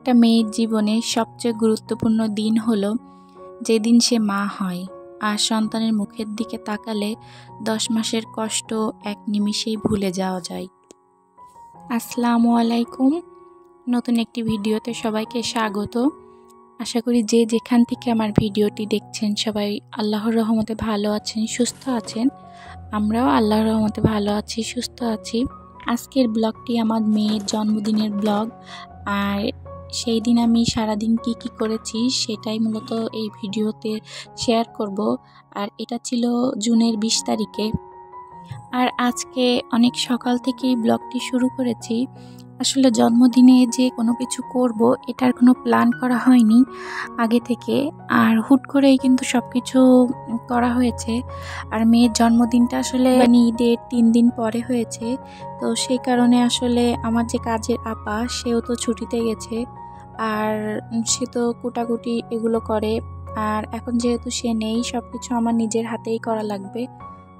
একটা মেয়ের জীবনে সবচেয়ে গুরুত্বপূর্ণ দিন হলো যেদিন সে মা হয় আর সন্তানের মুখের দিকে তাকালে 10 মাসের কষ্ট এক নিমিষেই ভুলে যাওয়া যায়। আসসালামু আলাইকুম, নতুন একটি ভিডিওতে সবাইকে স্বাগত। আশা করি যে যেখান থেকে আমার ভিডিওটি দেখছেন সবাই আল্লাহর রহমতে ভালো আছেন, সুস্থ আছেন। আমরাও আল্লাহর রহমতে ভালো আছি, সুস্থ আছি। আজকের ব্লগটি আমার মেয়ের জন্মদিনের ব্লগ, আর সেই দিন আমি সারাদিন কি করেছি সেটাই মূলত এই ভিডিওতে শেয়ার করব। আর এটা ছিল জুনের 20 তারিখে। আর আজকে অনেক সকাল থেকেই ব্লগটি শুরু করেছি। আসলে জন্মদিনে যে কোনো কিছু করব এটার কোনো প্ল্যান করা হয়নি আগে থেকে, আর হুট করেই কিন্তু সব কিছু করা হয়েছে। আর মেয়ের জন্মদিনটা আসলে ঈদের 3 দিন পরে হয়েছে, তো সেই কারণে আসলে আমার যে কাজের আপা সেও তো ছুটিতে গেছে, আর সে তো কুটাকুটি এগুলো করে। আর এখন যেহেতু সে নেই, সব কিছু আমার নিজের হাতেই করা লাগবে,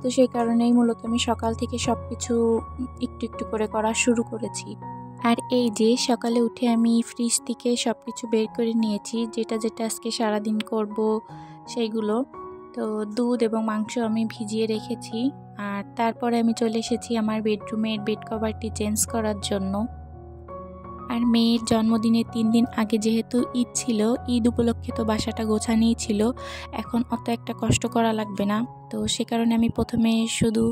তো সেই কারণেই মূলত আমি সকাল থেকে সব কিছু একটু একটু করে করা শুরু করেছি। আর এই যে সকালে উঠে আমি ফ্রিজ থেকে সব কিছু বের করে নিয়েছি, যেটা যেটা আজকে সারাদিন করব সেইগুলো। তো দুধ এবং মাংস আমি ভিজিয়ে রেখেছি, আর তারপরে আমি চলে এসেছি আমার বেডরুমের বেড কভারটি চেঞ্জ করার জন্য। আর মেয়ের জন্মদিনের 3 দিন আগে যেহেতু ঈদ ছিল, ঈদ উপলক্ষে তো বাসাটা গোছানোই ছিল, এখন অত একটা কষ্ট করা লাগবে না। তো সে কারণে আমি প্রথমে শুধু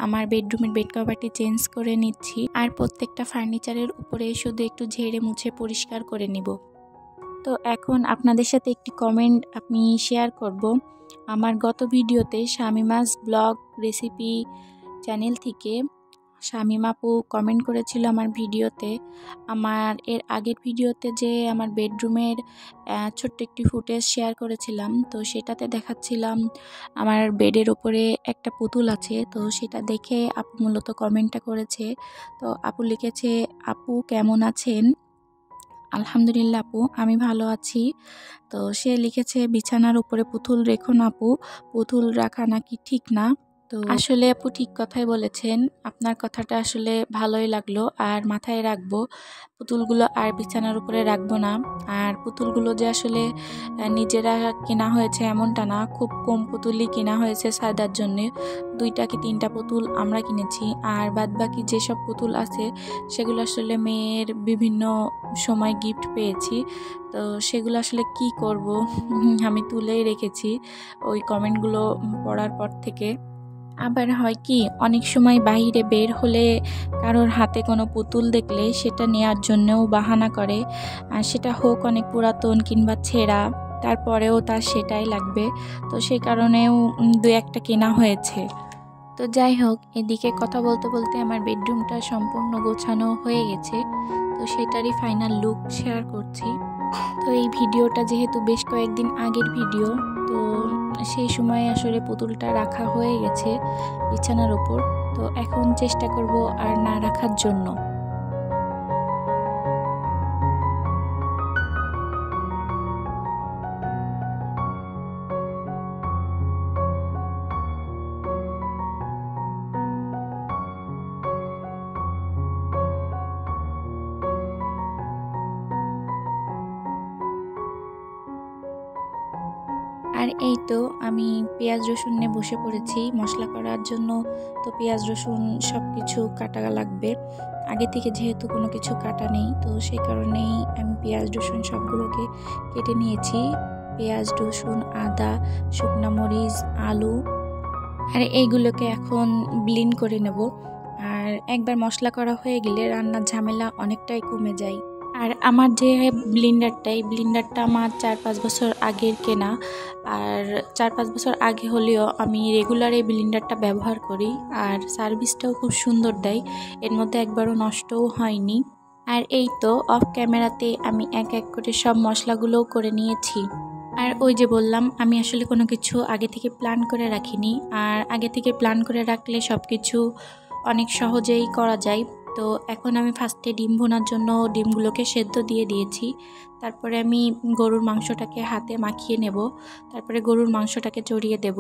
আমার বেডরুমের বেড কভারটি চেঞ্জ করে নিচ্ছি, আর প্রত্যেকটা ফার্নিচারের উপরে শুধু একটু ঝেড়ে মুছে পরিষ্কার করে নিব। তো এখন আপনাদের সাথে একটি কমেন্ট আমি শেয়ার করব। আমার গত ভিডিওতে শামিমাস ব্লগ রেসিপি চ্যানেল থেকে শামিম আপু কমেন্ট করেছিল আমার ভিডিওতে। আমার এর আগের ভিডিওতে যে আমার বেডরুমের ছোট্ট একটি ফুটেজ শেয়ার করেছিলাম, তো সেটাতে দেখাচ্ছিলাম আমার বেডের উপরে একটা পুতুল আছে। তো সেটা দেখে আপু মূলত কমেন্টটা করেছে। তো আপু লিখেছে, আপু কেমন আছেন? আলহামদুলিল্লাহ আপু, আমি ভালো আছি। তো সে লিখেছে, বিছানার উপরে পুতুল রেখো না আপু, পুতুল রাখা নাকি ঠিক না। তো আসলে আপু ঠিক কথাই বলেছেন, আপনার কথাটা আসলে ভালোই লাগলো, আর মাথায় রাখবো। পুতুলগুলো আর বিছানার উপরে রাখবো না। আর পুতুলগুলো যে আসলে নিজেরা কেনা হয়েছে এমনটা না, খুব কম পুতুলই কেনা হয়েছে সায়দার জন্যে। 2টা কি 3টা পুতুল আমরা কিনেছি, আর বাদবাকি যেসব পুতুল আছে সেগুলো আসলে মেয়ের বিভিন্ন সময় গিফট পেয়েছি। তো সেগুলো আসলে কি করব, আমি তুলেই রেখেছি ওই কমেন্টগুলো পড়ার পর থেকে। আবার হয় কি, অনেক সময় বাইরে বের হলে কারোর হাতে কোনো পুতুল দেখলে সেটা নেয়ার জন্যও বাহানা করে, আর সেটা হোক অনেক পুরাতন কিংবা ছেঁড়া, তারপরেও তার সেটাই লাগবে। তো সেই কারণেও 2-1টা কেনা হয়েছে। তো যাই হোক, এদিকে কথা বলতে বলতে আমার বেডরুমটা সম্পূর্ণ গোছানো হয়ে গেছে, তো সেটারই ফাইনাল লুক শেয়ার করছি। তো এই ভিডিওটা যেহেতু বেশ কয়েকদিন আগের ভিডিও, তো সেই সময় আসলে পুতুলটা রাখা হয়ে গেছে বিছানার ওপর। তো এখন চেষ্টা করব আর না রাখার জন্য। আর এই তো আমি পেঁয়াজ রসুন নিয়ে বসে পড়েছি মশলা করার জন্য। তো পেঁয়াজ রসুন সব কিছু কাটা লাগবে, আগে থেকে যেহেতু কোনো কিছু কাটা নেই, তো সেই কারণেই আমি পেঁয়াজ রসুন সবগুলোকে কেটে নিয়েছি। পেঁয়াজ রসুন আদা শুকনা মরিচ আলু, আর এইগুলোকে এখন ব্লেন্ড করে নেব। আর একবার মশলা করা হয়ে গেলে রান্নার ঝামেলা অনেকটাই কমে যায়। আর আমার যে ব্লেন্ডারটা আমার 4-5 বছর আগের কেনা, আর 4-5 বছর আগে হলেও আমি রেগুলার এই ব্লেন্ডারটা ব্যবহার করি, আর সার্ভিসটাও খুব সুন্দর দেয়, এর মধ্যে একবারও নষ্টও হয়নি। আর এই তো অফ ক্যামেরাতে আমি এক এক করে সব মশলাগুলোও করে নিয়েছি। আর ওই যে বললাম, আমি আসলে কোনো কিছু আগে থেকে প্ল্যান করে রাখিনি, আর আগে থেকে প্ল্যান করে রাখলে সব কিছু অনেক সহজেই করা যায়। তো এখন আমি ফার্স্টে ডিম ভোনার জন্য ডিমগুলোকে সেদ্ধ দিয়ে দিয়েছি। তারপরে আমি গরুর মাংসটাকে হাতে মাখিয়ে নেব, তারপরে গরুর মাংসটাকে চড়িয়ে দেব।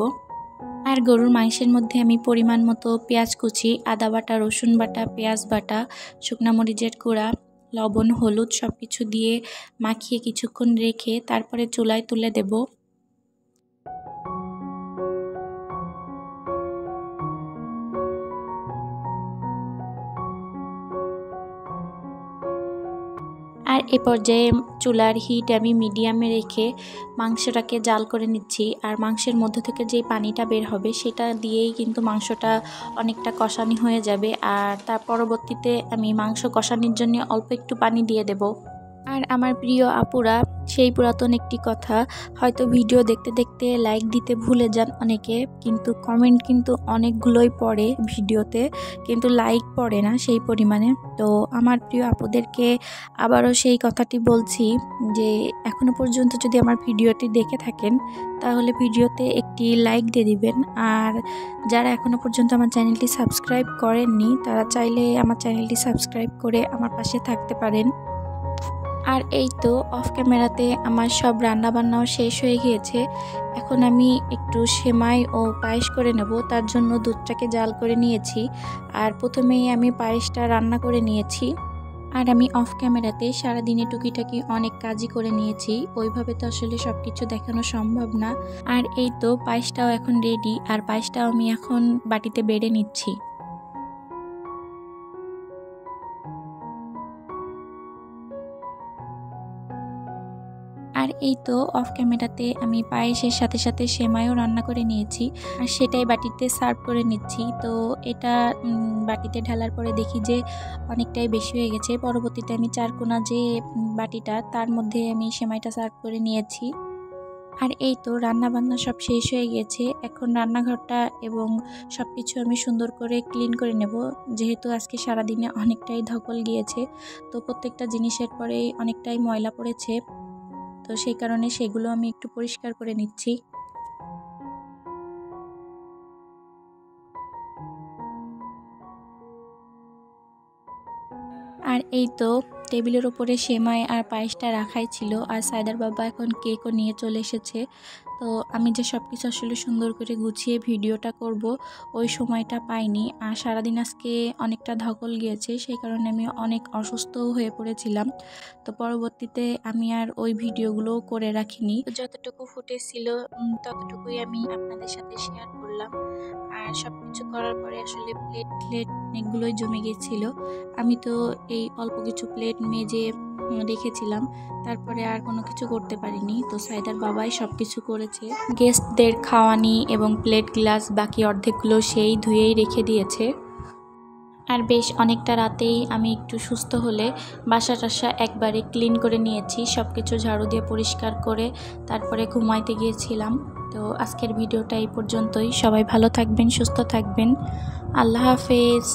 আর গরুর মাংসের মধ্যে আমি পরিমাণ মতো পেঁয়াজ কুচি, আদা বাটা, রসুন বাটা, পেঁয়াজ বাটা, শুকনা মরিচের গুঁড়া, লবণ হলুদ সব কিছু দিয়ে মাখিয়ে কিছুক্ষণ রেখে তারপরে চুলায় তুলে দেব। আর এ পর্যায়ে চুলার হিট আমি মিডিয়ামে রেখে মাংসটাকে জাল করে নিচ্ছি। আর মাংসের মধ্যে থেকে যে পানিটা বের হবে সেটা দিয়েই কিন্তু মাংসটা অনেকটা কষানি হয়ে যাবে। আর তার পরবর্তীতে আমি মাংস কষানির জন্য অল্প একটু পানি দিয়ে দেব। আর আমার প্রিয় আপুরা, সেই পুরাতন একটি কথা, হয়তো ভিডিও দেখতে দেখতে লাইক দিতে ভুলে যান অনেকে, কিন্তু কমেন্ট কিন্তু অনেকগুলোই পড়ে ভিডিওতে, কিন্তু লাইক পড়ে না সেই পরিমাণে। তো আমার প্রিয় আপুদেরকে আবারও সেই কথাটি বলছি যে এখনও পর্যন্ত যদি আমার ভিডিওটি দেখে থাকেন তাহলে ভিডিওতে একটি লাইক দিয়ে দিবেন। আর যারা এখনও পর্যন্ত আমার চ্যানেলটি সাবস্ক্রাইব করেননি তারা চাইলে আমার চ্যানেলটি সাবস্ক্রাইব করে আমার পাশে থাকতে পারেন। আর এই তো অফ ক্যামেরাতে আমার সব রান্নাবান্নাও শেষ হয়ে গিয়েছে। এখন আমি একটু সেমাই ও পায়েস করে নেব। তার জন্য দুধটাকে জাল করে নিয়েছি। আর প্রথমেই আমি পায়েসটা রান্না করে নিয়েছি। আর আমি অফ ক্যামেরাতে সারাদিনে টুকিটাকি অনেক কাজই করে নিয়েছি। ওইভাবে তো আসলে সব কিছু দেখানো সম্ভব না। আর এই তো পায়েসটাও এখন রেডি। আর পায়েসটাও আমি এখন বাটিতে বেড়ে নিচ্ছি। আর এই তো অফ ক্যামেরাতে আমি পায়েসের সাথে সাথে সেমাইও রান্না করে নিয়েছি। আর সেটাই বাটিতে সার্ভ করে নিচ্ছি। তো এটা বাটিতে ঢালার পরে দেখি যে অনেকটাই বেশি হয়ে গেছে। পরবর্তীতে আমি চারকোনা যে বাটিটা তার মধ্যে আমি সেমাইটা সার্ভ করে নিয়েছি। আর এই তো রান্না বান্না সব শেষ হয়ে গেছে। এখন রান্নাঘরটা এবং সব কিছু আমি সুন্দর করে ক্লিন করে নেব, যেহেতু আজকে সারাদিনে অনেকটাই ধকল গিয়েছে। তো প্রত্যেকটা জিনিসের পরেই অনেকটাই ময়লা পড়েছে। তো সেই কারণে সেগুলো আমি একটু পরিষ্কার করে নিচ্ছি। আর এই তো টেবিলের উপরে সেমাই আর পায়েসটা রাখাই ছিল। আর সাইদার বাবা এখন কেকও নিয়ে চলে এসেছে। তো আমি যে সব কিছু আসলে সুন্দর করে গুছিয়ে ভিডিওটা করব ওই সময়টা পাইনি। আর সারাদিন আজকে অনেকটা ধকল গিয়েছে, সেই কারণে আমি অনেক অসুস্থও হয়ে পড়েছিলাম। তো পরবর্তীতে আমি আর ওই ভিডিওগুলোও করে রাখিনি। যতটুকু ফুটেজ ছিল ততটুকুই আমি আপনাদের সাথে শেয়ার করলাম। আর সব কিছু করার পরে আসলে প্লেট অনেকগুলোই জমে গিয়েছিল। আমি তো এই অল্প কিছু প্লেট মেজে রেখেছিলাম, তারপরে আর কোনো কিছু করতে পারিনি। তো সাইদার বাবাই সব কিছু করেছে। গেস্টদের খাওয়ানি এবং প্লেট গ্লাস বাকি অর্ধেকগুলো সেই ধুয়েই রেখে দিয়েছে। আর বেশ অনেকটা রাতেই আমি একটু সুস্থ হলে বাসা টাসা একবারে ক্লিন করে নিয়েছি, সব কিছু ঝাড়ু দিয়ে পরিষ্কার করে তারপরে ঘুমাইতে গিয়েছিলাম। তো আজকের ভিডিওটা এই পর্যন্তই। সবাই ভালো থাকবেন, সুস্থ থাকবেন। আল্লাহ হাফেজ।